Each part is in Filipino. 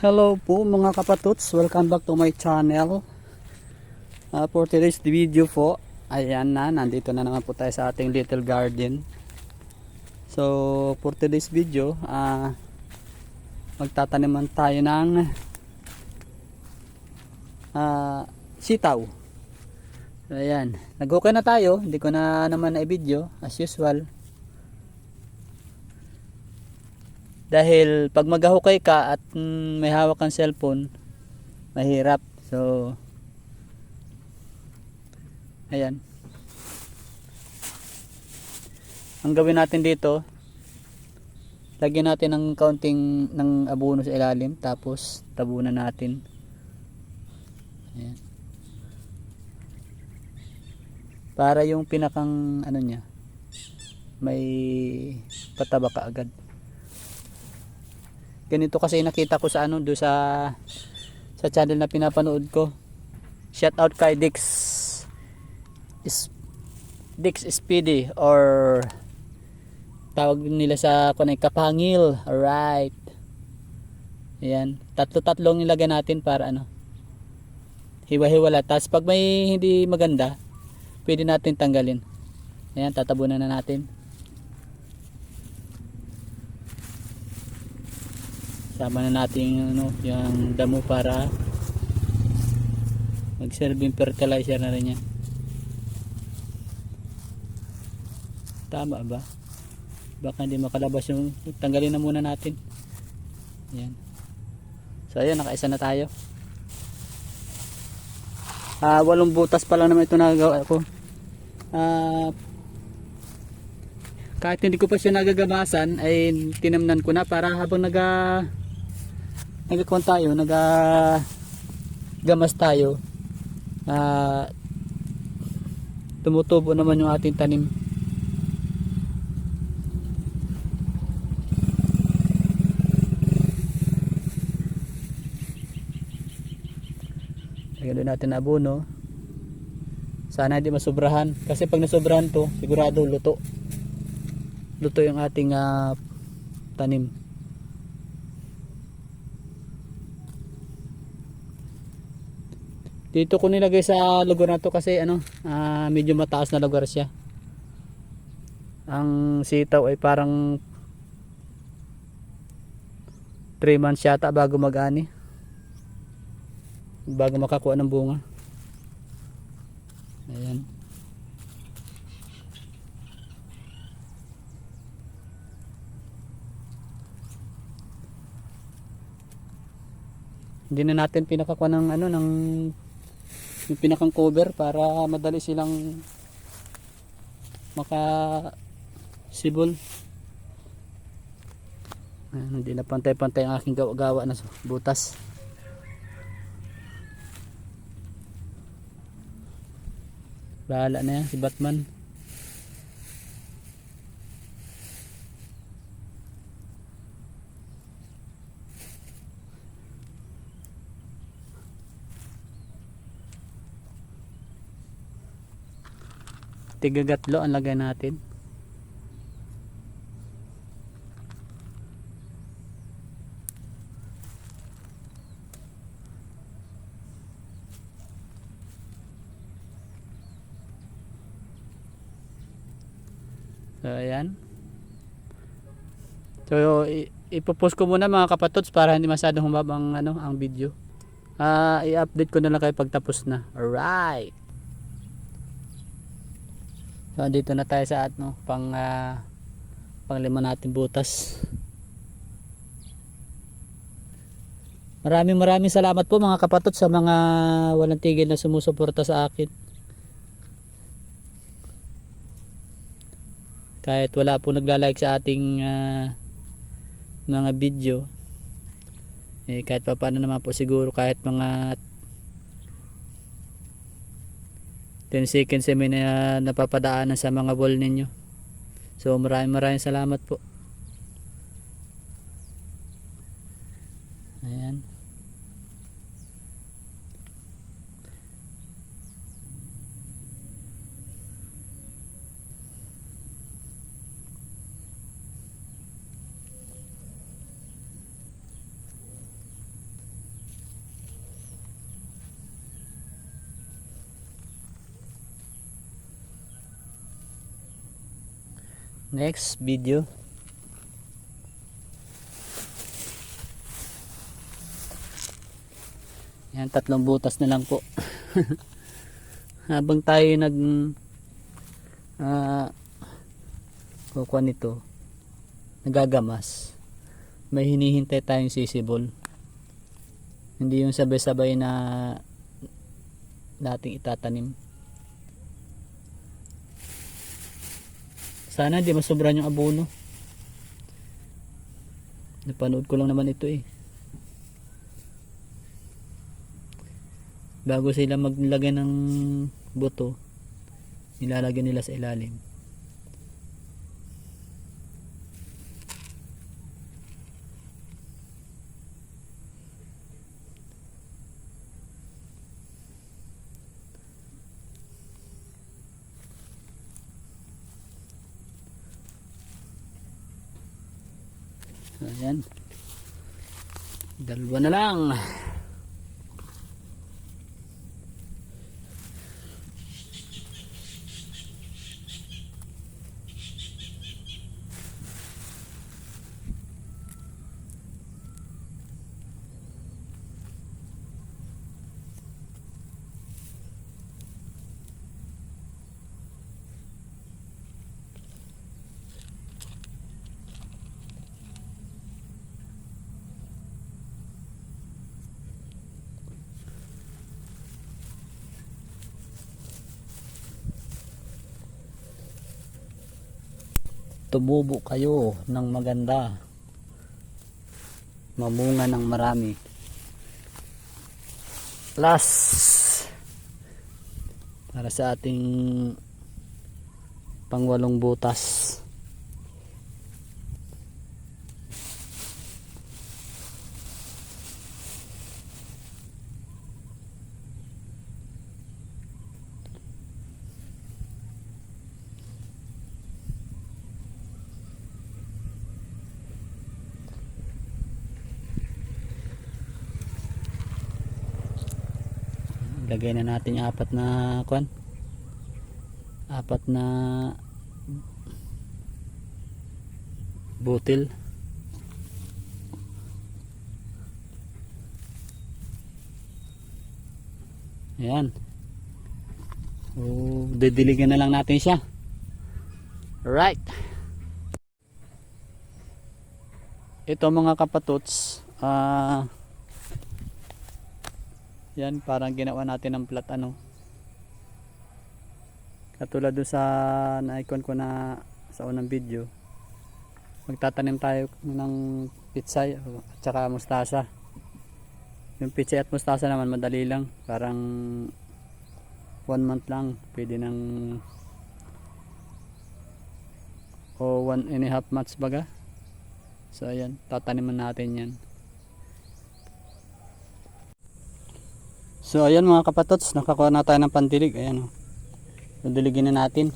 Hello po mga kapatuts, welcome back to my channel. For today's video po, ayan na, nandito na naman po tayo sa ating little garden. So for today's video, magtataniman tayo ng sitaw. So, ayan, nag-okay na tayo, hindi ko na naman na-video as usual. Dahil pag maghahukay ka at may hawak kang cellphone, mahirap. So ayan, ang gawin natin dito, lagyan natin ng kaunting ng abono sa ilalim, tapos tabunan natin. Ayan, para yung pinakang ano nya may pataba ka agad. Ganito kasi nakita ko sa do sa channel na pinapanood ko. Shout out kay Dix Speedy, or tawag nila sa kunay Kapangil. Alright, ayan, tatlo-tatlong nilagay natin para hiwa-hiwala. Tapos pag may hindi maganda, pwede natin tanggalin. Ayan, tatabunan na natin. Sama na natin yung damo para mag-serving fertilizer na rin yan. Tama ba? Baka hindi makalabas yung, tanggalin na muna natin. Ayan. So ayan, nakaisa na tayo. 8 butas pa lang naman ito nagagawa ko. Kahit hindi ko pa siya nagagamasan, ay tinamnan ko na para habang nagkakon tayo, nagagamas tayo, tumutubo naman yung ating tanim. Lagyan natin abono. Sana hindi masobrahan, kasi pag nasobrahan to, sigurado luto yung ating tanim. Dito ko nilagay sa lugar na to kasi medyo mataas na lugar siya. Ang sitaw ay parang 3 months yata bago mag-ani, bago makakuha ng bunga. Ayan. Hindi na natin pinakakuha ng yung pinakang cover para madali silang makasibol. Hindi na pantay-pantay ang aking gawa na butas. Bahala na yan si Batman. Tigagatlo ang lagay natin. So ayan. So ipopost ko muna mga kapatods para hindi masyadong humabang ang video. I-update ko na lang kayo pagtapos na. Alright. So dito na tayo sa pang-lima natin butas. Maraming salamat po mga kapatot sa mga walang tigil na sumusuporta sa akin. Kahit wala po nagla-like sa ating mga video, kahit pa paano naman po, siguro kahit mga 10 seconds may napapadaanan sa mga wall ninyo. So maraming salamat po. Ayan. Next video. Yan, 3 butas na lang po. Habang tayo kukuha nito, nagagamas, may hinihintay tayong sisibol. Hindi yung sabay-sabay na dating itatanim. Sana di masobran yung abono. Napanood ko lang naman ito eh. Bago sila maglagay ng buto, nilalagyan nila sa ilalim. Ayan. Dalawa na lang. Tumubo kayo ng maganda, mamunga ng marami. Last para sa ating pang-8 butas. Lagay na natin yung 4 na kwan, 4 na butil. Ayan. Didiligan na lang natin siya. Right. Ito mga kapatuts, yan, parang ginawa natin ng plat katulad doon sa na-icon ko na sa unang video. Magtatanim tayo ng pitsay at saka mustasa. Yung pitsay at mustasa naman madali lang, parang 1 month lang pwede ng, o 1.5 months baga. So ayan, tataniman natin yan. So ayan mga kapatots, nakakuha na tayo ng pandilig. Ayan, diligin na natin.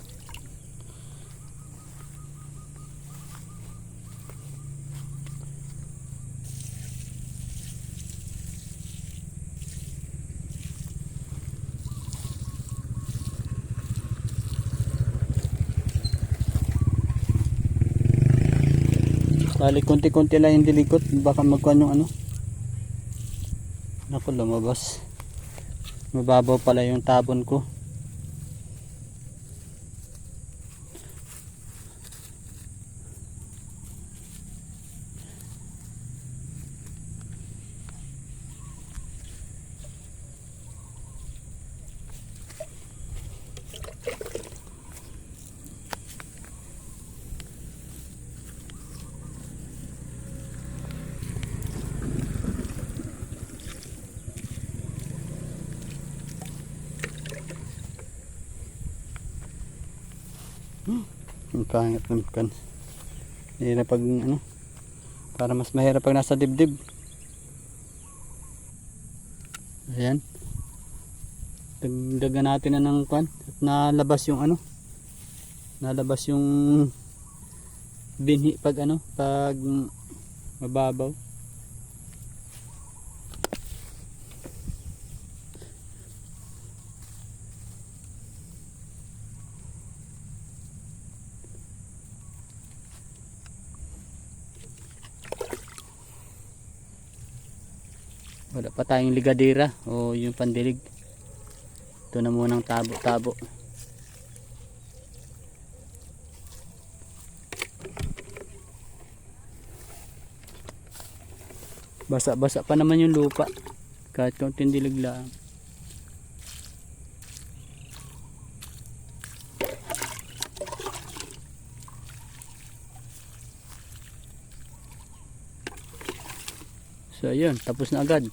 Bali konti-konti lang yung dilikot, baka magkuhan yung naku, lumabas. Mababaw pala yung tabon ko. Ang pangit ng kan. Hirap pag para mas mahirap pag nasa dibdib. Ayan. Dagdagan natin na ng kan at nalabas yung nalabas yung binhi pag pag mababaw. Wala pa tayong ligadera o yung pandilig. Ito na munang tabo-tabo. Basa-basa pa naman yung lupa. Kahit kaunting dilig lang. So ayun, tapos na agad.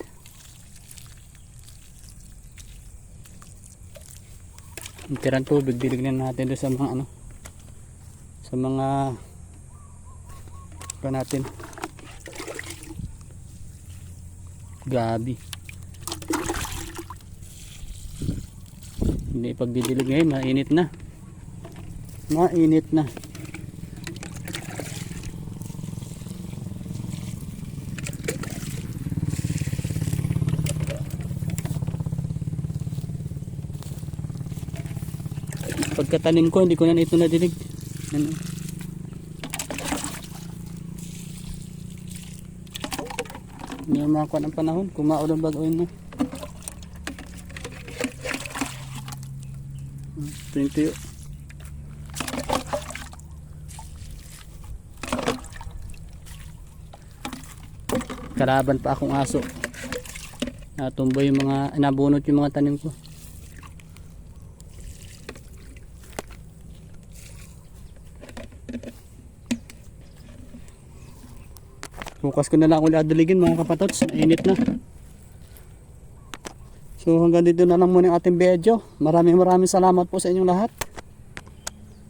Ang tirang tubig, dilignan natin doon sa mga ano, sa mga pa natin gabi. Hindi ipagdidilig ngayon, mainit na. Mainit na. Pagkatanim ko, hindi ko na ito nadilig. Ano? Hindi na makakuha ng panahon. Kung maulan bagoin na. Ito yung tuyo. Kalaban pa akong aso. Natumboy yung mga, nabunot yung mga tanim ko. Bukas ko na lang ulit adaligin mga kapatots. Init na. So hanggang dito na lang muna yung ating video. Maraming salamat po sa inyong lahat.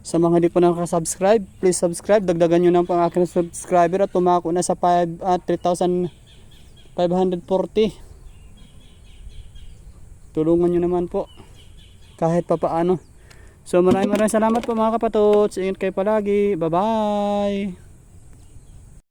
Sa mga hindi po nakasubscribe, please subscribe. Dagdagan nyo ng pang aking subscriber at tumako na sa 3,540. Tulungan nyo naman po. Kahit pa paano. So maraming salamat po mga kapatots. Ingat kayo palagi. Bye bye.